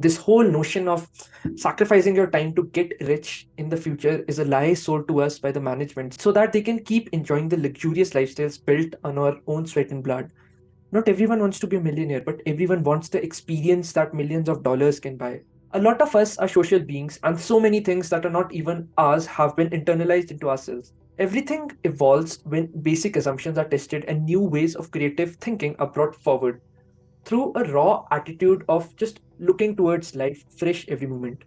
This whole notion of sacrificing your time to get rich in the future is a lie sold to us by the management so that they can keep enjoying the luxurious lifestyles built on our own sweat and blood. Not everyone wants to be a millionaire, but everyone wants the experience that millions of dollars can buy. A lot of us are social beings, and so many things that are not even ours have been internalized into ourselves. Everything evolves when basic assumptions are tested and new ways of creative thinking are brought forward through a raw attitude of just looking towards life fresh every moment.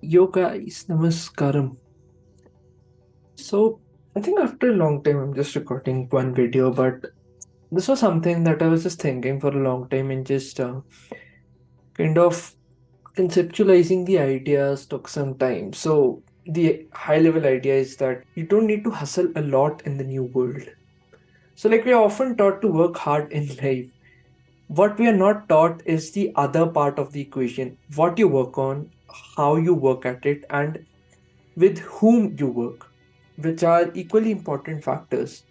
Yo guys, namaskaram. So, I think after a long time, I'm just recording one video, but this was something that I was just thinking for a long time and just kind of conceptualizing the ideas took some time. So, the high level idea is that you don't need to hustle a lot in the new world. So, like, we are often taught to work hard in life. What we are not taught is the other part of the equation, what you work on, how you work at it, and with whom you work, which are equally important factors.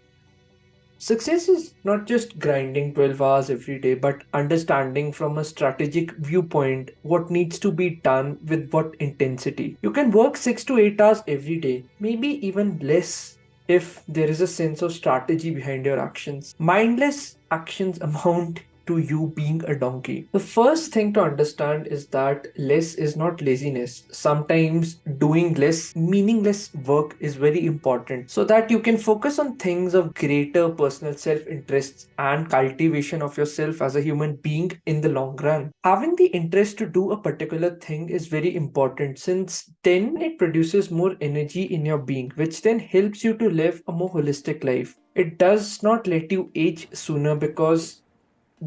Success is not just grinding 12 hours every day, but understanding from a strategic viewpoint what needs to be done with what intensity. You can work 6 to 8 hours every day, maybe even less if there is a sense of strategy behind your actions. Mindless actions amount to you being a donkey. The first thing to understand is that less is not laziness. Sometimes doing less meaningless work is very important so that you can focus on things of greater personal self interests and cultivation of yourself as a human being in the long run. Having the interest to do a particular thing is very important since then it produces more energy in your being, which then helps you to live a more holistic life. It does not let you age sooner because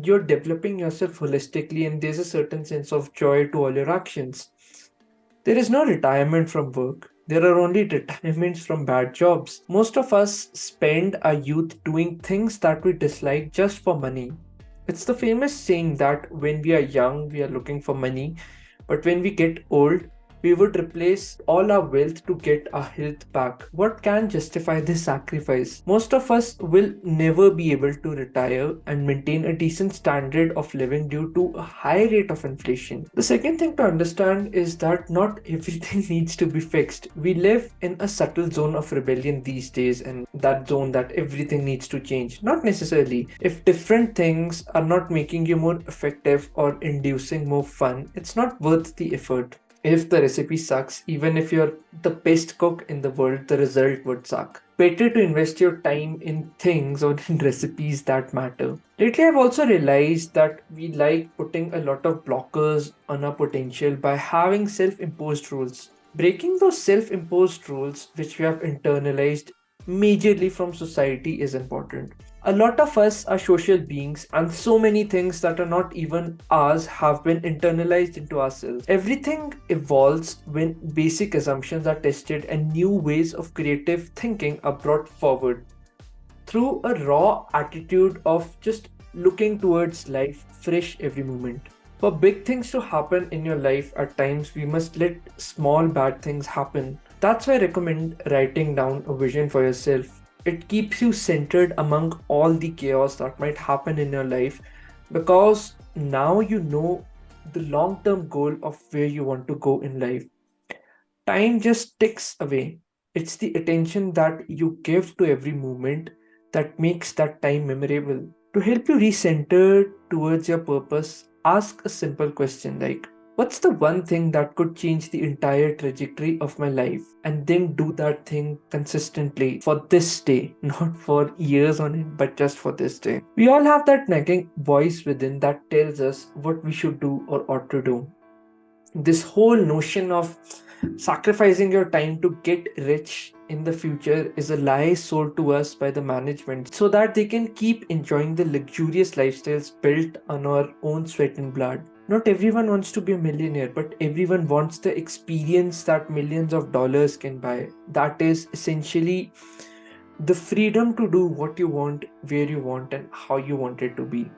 you're developing yourself holistically and there's a certain sense of joy to all your actions. There is no retirement from work. There are only retirements from bad jobs. Most of us spend our youth doing things that we dislike just for money. It's the famous saying that when we are young, we are looking for money, but when we get old, we would replace all our wealth to get our health back. What can justify this sacrifice? Most of us will never be able to retire and maintain a decent standard of living due to a high rate of inflation. The second thing to understand is that not everything needs to be fixed. We live in a subtle zone of rebellion these days, and that zone that everything needs to change. Not necessarily. If different things are not making you more effective or inducing more fun, it's not worth the effort. If the recipe sucks, even if you're the best cook in the world, the result would suck. Better to invest your time in things or in recipes that matter. Lately, I've also realized that we like putting a lot of blockers on our potential by having self imposed rules. Breaking those self imposed rules, which we have internalized majorly from society, is important. A lot of us are social beings, and so many things that are not even ours have been internalized into ourselves. Everything evolves when basic assumptions are tested and new ways of creative thinking are brought forward through a raw attitude of just looking towards life fresh every moment. For big things to happen in your life, at times we must let small bad things happen. That's why I recommend writing down a vision for yourself. It keeps you centered among all the chaos that might happen in your life because now you know the long term goal of where you want to go in life. Time just ticks away. It's the attention that you give to every moment that makes that time memorable. To help you recenter towards your purpose, ask a simple question like, what's the one thing that could change the entire trajectory of my life? And then do that thing consistently for this day, not for years on it, but just for this day. We all have that nagging voice within that tells us what we should do or ought to do. This whole notion of sacrificing your time to get rich in the future is a lie sold to us by the management so that they can keep enjoying the luxurious lifestyles built on our own sweat and blood. Not everyone wants to be a millionaire, but everyone wants the experience that millions of dollars can buy. That is essentially the freedom to do what you want, where you want, and how you want it to be.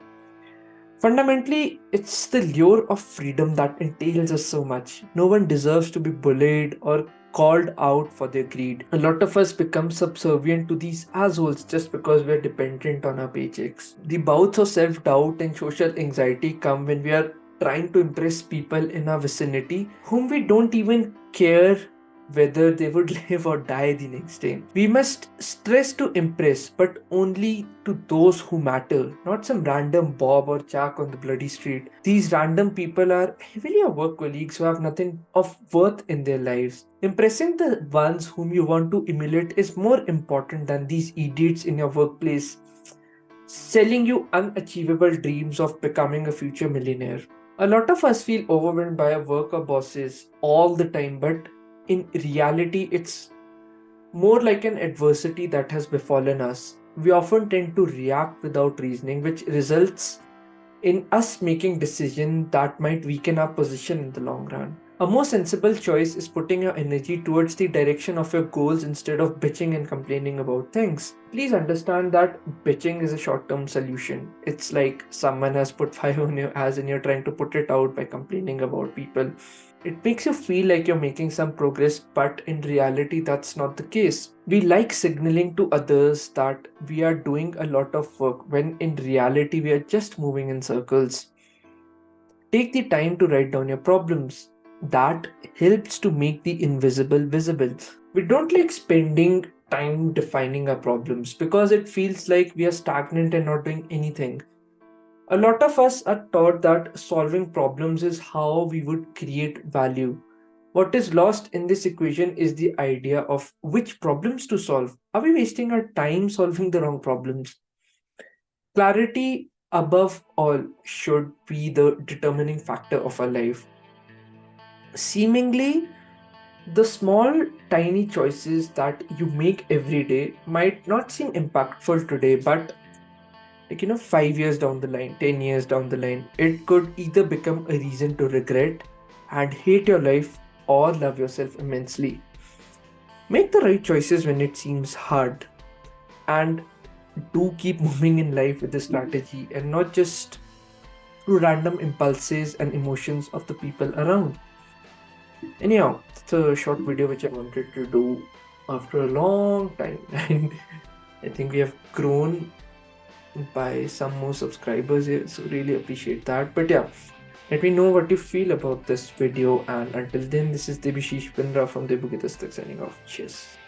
Fundamentally, it's the lure of freedom that entails us so much. No one deserves to be bullied or called out for their greed. A lot of us become subservient to these assholes just because we're dependent on our paychecks. The bouts of self doubt and social anxiety come when we are trying to impress people in our vicinity whom we don't even care whether they would live or die the next day. We must stress to impress, but only to those who matter, not some random Bob or Jack on the bloody street. These random people are heavily our work colleagues who have nothing of worth in their lives. Impressing the ones whom you want to emulate is more important than these idiots in your workplace selling you unachievable dreams of becoming a future millionaire. A lot of us feel overwhelmed by our work or bosses all the time, but in reality, it's more like an adversity that has befallen us. We often tend to react without reasoning, which results in us making decisions that might weaken our position in the long run. A more sensible choice is putting your energy towards the direction of your goals instead of bitching and complaining about things. Please understand that bitching is a short term solution. It's like someone has put fire on your ass and you're trying to put it out by complaining about people. It makes you feel like you're making some progress, but in reality, that's not the case. We like signaling to others that we are doing a lot of work when in reality, we are just moving in circles. Take the time to write down your problems. That helps to make the invisible visible. We don't like spending time defining our problems because it feels like we are stagnant and not doing anything. A lot of us are taught that solving problems is how we would create value. What is lost in this equation is the idea of which problems to solve. Are we wasting our time solving the wrong problems? Clarity, above all, should be the determining factor of our life. Seemingly, the small, tiny choices that you make every day might not seem impactful today, but 5 years down the line, 10 years down the line, it could either become a reason to regret and hate your life or love yourself immensely. Make the right choices when it seems hard, and do keep moving in life with a strategy and not just through random impulses and emotions of the people around. Anyhow, it's a short video which I wanted to do after a long time, and I think we have grown by some more subscribers here, so really appreciate that. But yeah, let me know what you feel about this video, and until then, this is Debashish from Debu Ki Dastak signing off. Cheers.